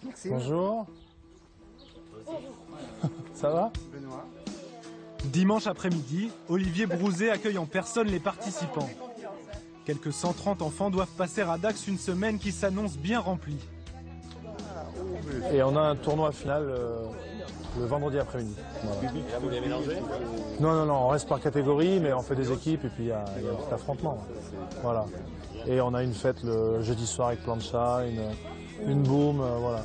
Merci. Bonjour. Ça va? Benoît. Dimanche après-midi, Olivier Brouzet accueille en personne les participants. Quelques 130 enfants doivent passer à Dax une semaine qui s'annonce bien remplie. Et on a un tournoi final le vendredi après-midi. Voilà. Vous les mélangez? Non, on reste par catégorie, mais on fait des équipes et puis il y a un petit affrontement. Voilà. Et on a une fête le jeudi soir avec plancha, une boum, voilà.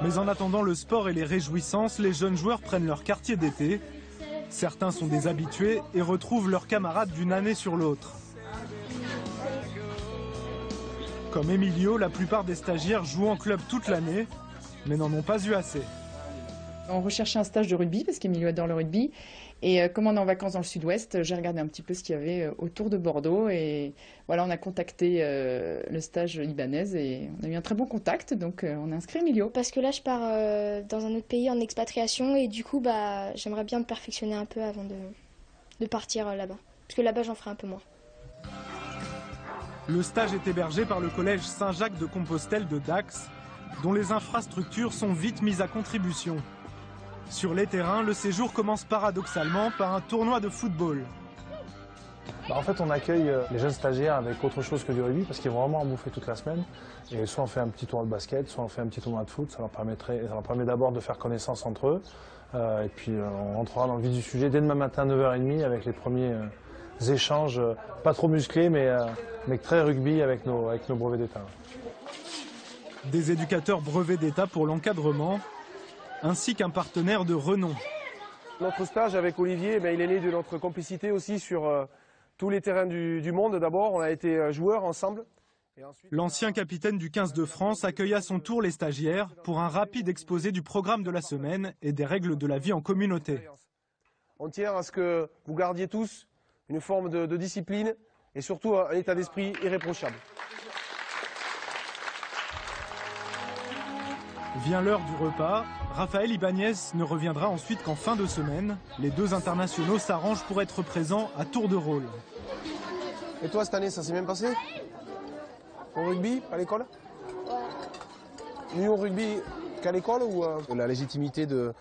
Mais en attendant le sport et les réjouissances, les jeunes joueurs prennent leur quartier d'été. Certains sont des habitués et retrouvent leurs camarades d'une année sur l'autre. Comme Emilio, la plupart des stagiaires jouent en club toute l'année, mais n'en ont pas eu assez. On recherchait un stage de rugby parce qu'Emilio adore le rugby. Et comme on est en vacances dans le sud-ouest, j'ai regardé un petit peu ce qu'il y avait autour de Bordeaux. Et voilà, on a contacté le stage libanaise et on a eu un très bon contact. Donc on a inscrit Emilio. Parce que là, je pars dans un autre pays en expatriation et du coup, j'aimerais bien me perfectionner un peu avant de partir là-bas. Parce que là-bas, j'en ferai un peu moins. Le stage est hébergé par le collège Saint-Jacques de Compostelle de Dax, dont les infrastructures sont vite mises à contribution. Sur les terrains, le séjour commence paradoxalement par un tournoi de football. En fait, on accueille les jeunes stagiaires avec autre chose que du rugby parce qu'ils vont vraiment en bouffer toute la semaine. Et soit on fait un petit tournoi de basket, soit on fait un petit tournoi de foot. Ça leur permet d'abord de faire connaissance entre eux. Et puis on rentrera dans le vif du sujet dès demain matin à 9h30 avec les premiers échanges, pas trop musclés, mais très rugby avec nos brevets d'État. Des éducateurs brevets d'État pour l'encadrement, ainsi qu'un partenaire de renom. Notre stage avec Olivier, il est né de notre complicité aussi sur tous les terrains du monde. D'abord, on a été joueurs ensemble. L'ancien capitaine du 15 de France accueille à son tour les stagiaires pour un rapide exposé du programme de la semaine et des règles de la vie en communauté. On tient à ce que vous gardiez tous une forme de discipline et surtout un état d'esprit irréprochable. Vient l'heure du repas. Raphaël Ibanez ne reviendra ensuite qu'en fin de semaine. Les deux internationaux s'arrangent pour être présents à tour de rôle. Et toi, cette année, ça s'est bien passé? Au rugby, à l'école? Mieux au rugby qu'à l'école ou La légitimité de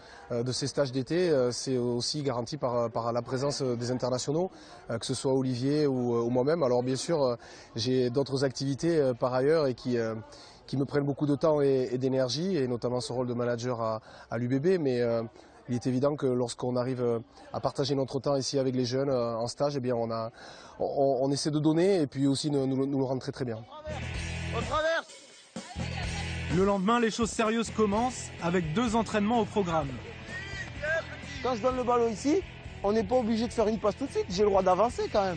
ces stages d'été, c'est aussi garanti par la présence des internationaux, que ce soit Olivier ou moi-même. Alors bien sûr, j'ai d'autres activités par ailleurs et qui me prennent beaucoup de temps et d'énergie, et notamment ce rôle de manager à l'UBB. Mais il est évident que lorsqu'on arrive à partager notre temps ici avec les jeunes en stage, eh bien on essaie de donner et puis aussi nous le rendre très bien. Le lendemain, les choses sérieuses commencent avec 2 entraînements au programme. Quand je donne le ballon ici, on n'est pas obligé de faire une passe tout de suite, j'ai le droit d'avancer quand même.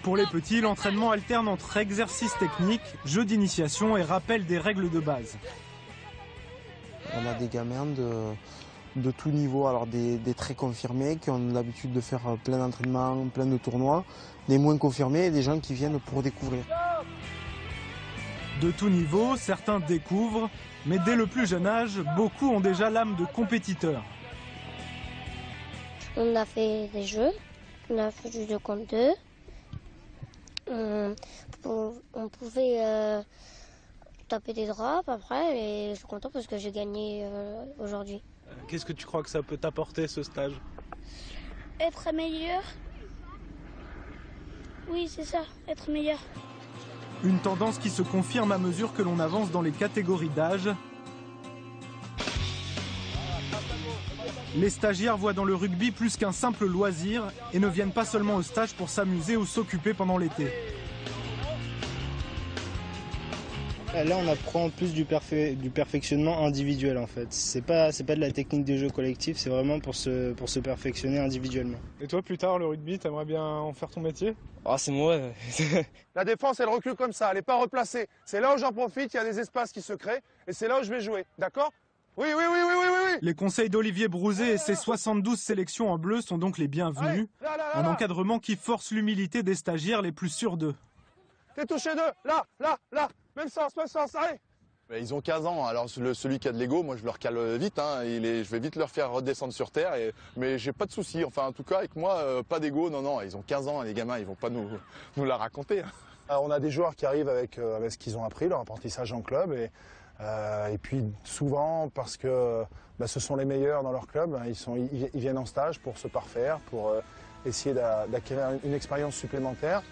Pour les petits, l'entraînement alterne entre exercices techniques, jeux d'initiation et rappel des règles de base. On a des gamins de tout niveau, alors des très confirmés qui ont l'habitude de faire plein d'entraînements, plein de tournois, des moins confirmés et des gens qui viennent pour découvrir. De tout niveau, certains découvrent, mais dès le plus jeune âge, beaucoup ont déjà l'âme de compétiteur. On a fait des jeux, on a fait du 2 contre 2. On pouvait taper des drops après et je suis content parce que j'ai gagné aujourd'hui. Qu'est-ce que tu crois que ça peut t'apporter ce stage? Être meilleur. Oui, c'est ça, être meilleur. Une tendance qui se confirme à mesure que l'on avance dans les catégories d'âge. Les stagiaires voient dans le rugby plus qu'un simple loisir et ne viennent pas seulement au stage pour s'amuser ou s'occuper pendant l'été. Là, on apprend plus du perfectionnement individuel en fait. C'est pas de la technique de jeu collectif, c'est vraiment pour se perfectionner individuellement. Et toi, plus tard, le rugby, t'aimerais bien en faire ton métier? Ah, c'est moi. La défense, elle recule comme ça, elle n'est pas replacée. C'est là où j'en profite, il y a des espaces qui se créent et c'est là où je vais jouer, d'accord? Oui. Les conseils d'Olivier Brouzet et ses 72 sélections en bleu sont donc les bienvenus. Un encadrement qui force l'humilité des stagiaires les plus sûrs d'eux. T'es touché d'eux, là, même sens, allez. Ils ont 15 ans, alors celui qui a de l'ego, moi je leur cale vite, hein, je vais vite leur faire redescendre sur terre, mais j'ai pas de soucis, enfin en tout cas avec moi, pas d'ego, non, ils ont 15 ans les gamins, ils vont pas nous la raconter. Hein. Alors, on a des joueurs qui arrivent avec ce qu'ils ont appris, leur apprentissage en club, et puis souvent parce que ce sont les meilleurs dans leur club, ils viennent en stage pour se parfaire, pour essayer d'acquérir une expérience supplémentaire.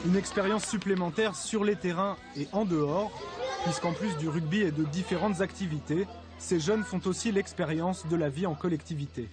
Une expérience supplémentaire sur les terrains et en dehors, puisqu'en plus du rugby et de différentes activités, ces jeunes font aussi l'expérience de la vie en collectivité.